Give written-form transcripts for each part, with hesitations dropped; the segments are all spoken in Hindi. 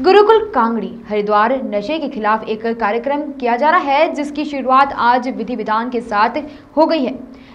गुरुकुल कांगड़ी हरिद्वार नशे के खिलाफ एक कार्यक्रम किया जा रहा है, जिसकी शुरुआत आज विधि विधान के साथ हो गई है,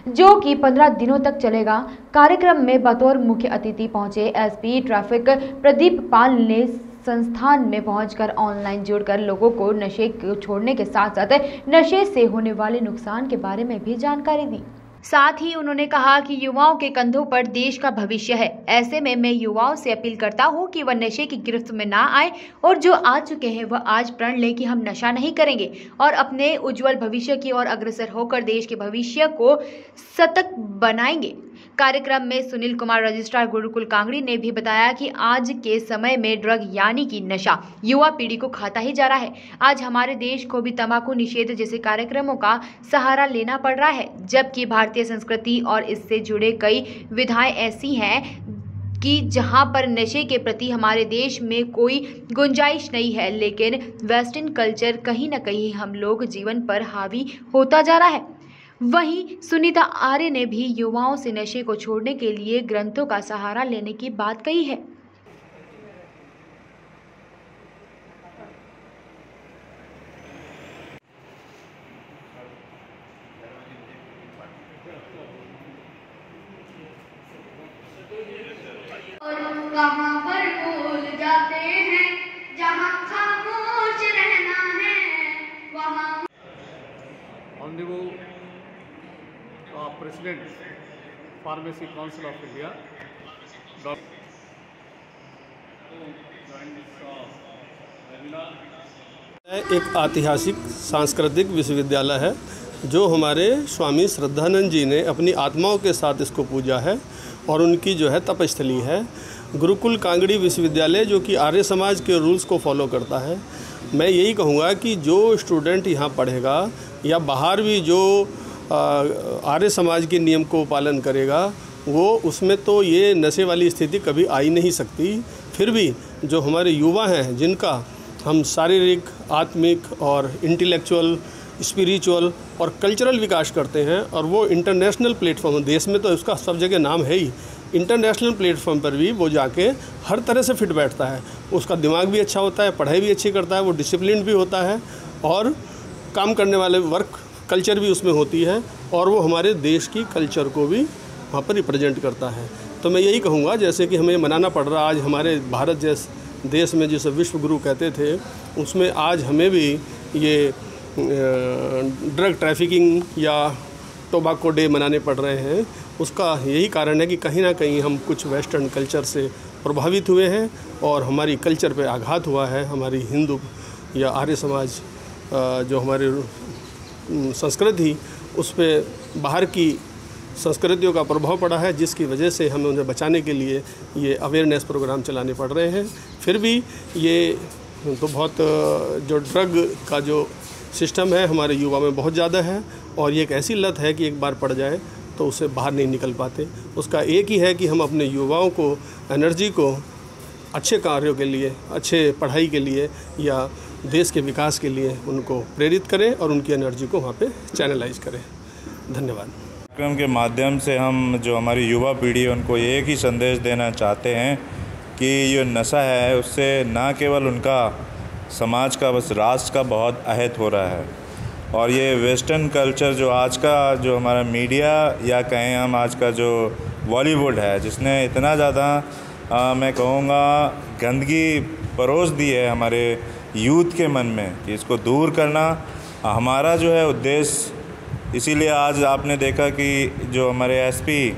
जो कि 15 दिनों तक चलेगा। कार्यक्रम में बतौर मुख्य अतिथि पहुंचे एसपी ट्रैफिक प्रदीप पाल ने संस्थान में पहुंचकर ऑनलाइन जुड़कर लोगों को नशे को छोड़ने के साथ साथ नशे से होने वाले नुकसान के बारे में भी जानकारी दी। साथ ही उन्होंने कहा कि युवाओं के कंधों पर देश का भविष्य है। ऐसे में मैं युवाओं से अपील करता हूं कि वह नशे की गिरफ्त में ना आए और जो आ चुके हैं वह आज प्रण लें कि हम नशा नहीं करेंगे और अपने उज्जवल भविष्य की ओर अग्रसर होकर देश के भविष्य को सतत बनाएंगे। कार्यक्रम में सुनील कुमार रजिस्ट्रार गुरुकुल कांगड़ी ने भी बताया कि आज के समय में ड्रग यानी कि नशा युवा पीढ़ी को खाता ही जा रहा है। आज हमारे देश को भी तंबाकू निषेध जैसे कार्यक्रमों का सहारा लेना पड़ रहा है, जबकि भारतीय संस्कृति और इससे जुड़े कई विधाएं ऐसी हैं कि जहां पर नशे के प्रति हमारे देश में कोई गुंजाइश नहीं है, लेकिन वेस्टर्न कल्चर कहीं ना कहीं हम लोग जीवन पर हावी होता जा रहा है। वहीं सुनीता आर्य ने भी युवाओं से नशे को छोड़ने के लिए ग्रंथों का सहारा लेने की बात कही है। और कहां पर भूल जाते हैं जहां खामोश रहना है वहां। Honorable President, Pharmacy Council of India, एक ऐतिहासिक सांस्कृतिक विश्वविद्यालय है जो हमारे स्वामी श्रद्धानंद जी ने अपनी आत्माओं के साथ इसको पूजा है और उनकी जो है तपस्थली है। गुरुकुल कांगड़ी विश्वविद्यालय जो कि आर्य समाज के रूल्स को फॉलो करता है। मैं यही कहूँगा कि जो स्टूडेंट यहाँ पढ़ेगा या बाहर भी जो आर्य समाज के नियम को पालन करेगा, वो उसमें तो ये नशे वाली स्थिति कभी आ ही नहीं सकती। फिर भी जो हमारे युवा हैं, जिनका हम शारीरिक, आत्मिक और इंटेलेक्चुअल, स्पिरिचुअल और कल्चरल विकास करते हैं, और वो इंटरनेशनल प्लेटफॉर्म, देश में तो उसका सब जगह नाम है ही, इंटरनेशनल प्लेटफॉर्म पर भी वो जाके हर तरह से फिट बैठता है। उसका दिमाग भी अच्छा होता है, पढ़ाई भी अच्छी करता है, वो डिसिप्लिन भी होता है और काम करने वाले वर्क कल्चर भी उसमें होती है, और वो हमारे देश की कल्चर को भी वहाँ पर रिप्रेजेंट करता है। तो मैं यही कहूँगा, जैसे कि हमें मनाना पड़ रहा आज हमारे भारत जैसे देश में जिसे विश्व गुरु कहते थे, उसमें आज हमें भी ये ड्रग ट्रैफिकिंग या टोबैको डे मनाने पड़ रहे हैं। उसका यही कारण है कि कहीं ना कहीं हम कुछ वेस्टर्न कल्चर से प्रभावित हुए हैं और हमारी कल्चर पे आघात हुआ है। हमारी हिंदू या आर्य समाज जो हमारे संस्कृति, उस पर बाहर की संस्कृतियों का प्रभाव पड़ा है, जिसकी वजह से हमें उन्हें बचाने के लिए ये अवेयरनेस प्रोग्राम चलाने पड़ रहे हैं। फिर भी ये तो बहुत जो ड्रग का जो सिस्टम है हमारे युवा में बहुत ज़्यादा है, और ये एक ऐसी लत है कि एक बार पड़ जाए तो उससे बाहर नहीं निकल पाते। उसका एक ही है कि हम अपने युवाओं को एनर्जी को अच्छे कार्यों के लिए, अच्छे पढ़ाई के लिए या देश के विकास के लिए उनको प्रेरित करें और उनकी एनर्जी को वहाँ पे चैनलाइज करें। धन्यवाद। कार्यक्रम के माध्यम से हम जो हमारी युवा पीढ़ी है उनको एक ही संदेश देना चाहते हैं कि ये नशा है, उससे ना केवल उनका समाज का, बस राष्ट्र का बहुत आहत हो रहा है। और ये वेस्टर्न कल्चर जो आज का जो हमारा मीडिया या कहें हम आज का जो बॉलीवुड है, जिसने इतना ज़्यादा मैं कहूँगा गंदगी परोस दी है हमारे यूथ के मन में, कि इसको दूर करना हमारा जो है उद्देश्य। इसीलिए आज आपने देखा कि जो हमारे एसपी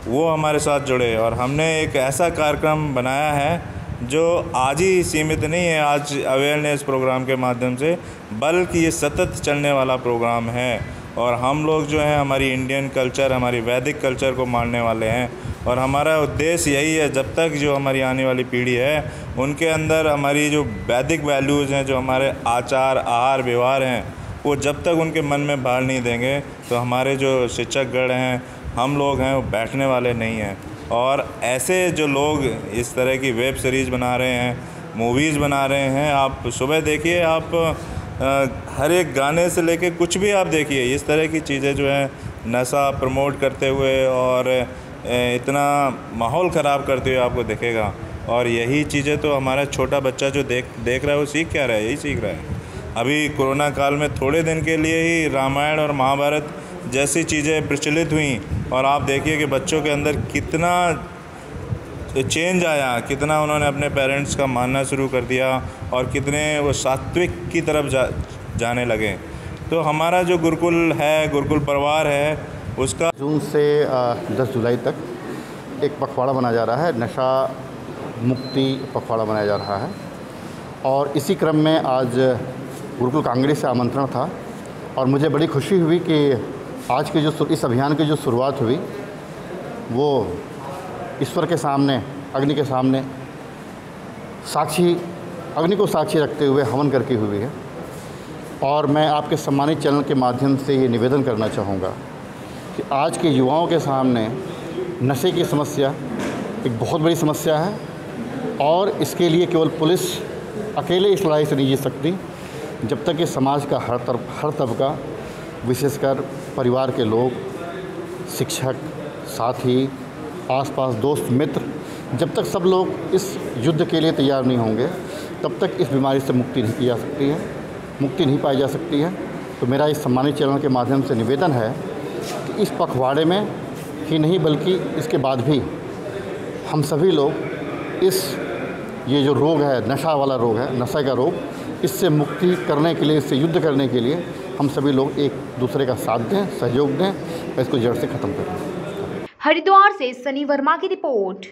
वो हमारे साथ जुड़े और हमने एक ऐसा कार्यक्रम बनाया है जो आज ही सीमित नहीं है, आज अवेयरनेस प्रोग्राम के माध्यम से, बल्कि ये सतत चलने वाला प्रोग्राम है। और हम लोग जो हैं हमारी इंडियन कल्चर, हमारी वैदिक कल्चर को मानने वाले हैं, और हमारा उद्देश्य यही है, जब तक जो हमारी आने वाली पीढ़ी है उनके अंदर हमारी जो वैदिक वैल्यूज़ हैं, जो हमारे आचार, आहार, व्यवहार हैं, वो जब तक उनके मन में बाहर नहीं देंगे तो हमारे जो शिक्षकगण हैं, हम लोग हैं, वो बैठने वाले नहीं हैं। और ऐसे जो लोग इस तरह की वेब सीरीज़ बना रहे हैं, मूवीज़ बना रहे हैं, आप सुबह देखिए, आप हर एक गाने से लेके कुछ भी आप देखिए, इस तरह की चीज़ें जो है नशा प्रमोट करते हुए और इतना माहौल ख़राब करते हुए आपको दिखेगा। और यही चीज़ें तो हमारा छोटा बच्चा जो देख रहा है वो सीख क्या रहा है, यही सीख रहा है। अभी कोरोना काल में थोड़े दिन के लिए ही रामायण और महाभारत जैसी चीज़ें प्रचलित हुई और आप देखिए कि बच्चों के अंदर कितना चेंज आया, कितना उन्होंने अपने पेरेंट्स का मानना शुरू कर दिया और कितने वो सात्विक की तरफ जाने लगे। तो हमारा जो गुरुकुल है, गुरुकुल परिवार है, उसका जून से 10 जुलाई तक एक पखवाड़ा मनाया जा रहा है, नशा मुक्ति पखवाड़ा मनाया जा रहा है। और इसी क्रम में आज गुरुकुल कांग्रेस से आमंत्रण था और मुझे बड़ी खुशी हुई कि आज के जो इस अभियान की जो शुरुआत हुई वो ईश्वर के सामने, अग्नि के सामने साक्षी, अग्नि को साक्षी रखते हुए हवन करके हुई है। और मैं आपके सम्मानित चैनल के माध्यम से ये निवेदन करना चाहूँगा कि आज के युवाओं के सामने नशे की समस्या एक बहुत बड़ी समस्या है और इसके लिए केवल पुलिस अकेले इस लड़ाई से नहीं जीत सकती। जब तक कि समाज का हर तबका, विशेषकर परिवार के लोग, शिक्षक, साथी, आसपास दोस्त, मित्र, जब तक सब लोग इस युद्ध के लिए तैयार नहीं होंगे तब तक इस बीमारी से मुक्ति नहीं पाई जा सकती है। तो मेरा इस सम्मानित चैनल के माध्यम से निवेदन है कि इस पखवाड़े में ही नहीं बल्कि इसके बाद भी हम सभी लोग ये जो रोग है, नशा वाला रोग है, नशे का रोग, इससे मुक्ति करने के लिए, इससे युद्ध करने के लिए हम सभी लोग एक दूसरे का साथ दें, सहयोग दें और इसको जड़ से ख़त्म करें। हरिद्वार से सनी वर्मा की रिपोर्ट।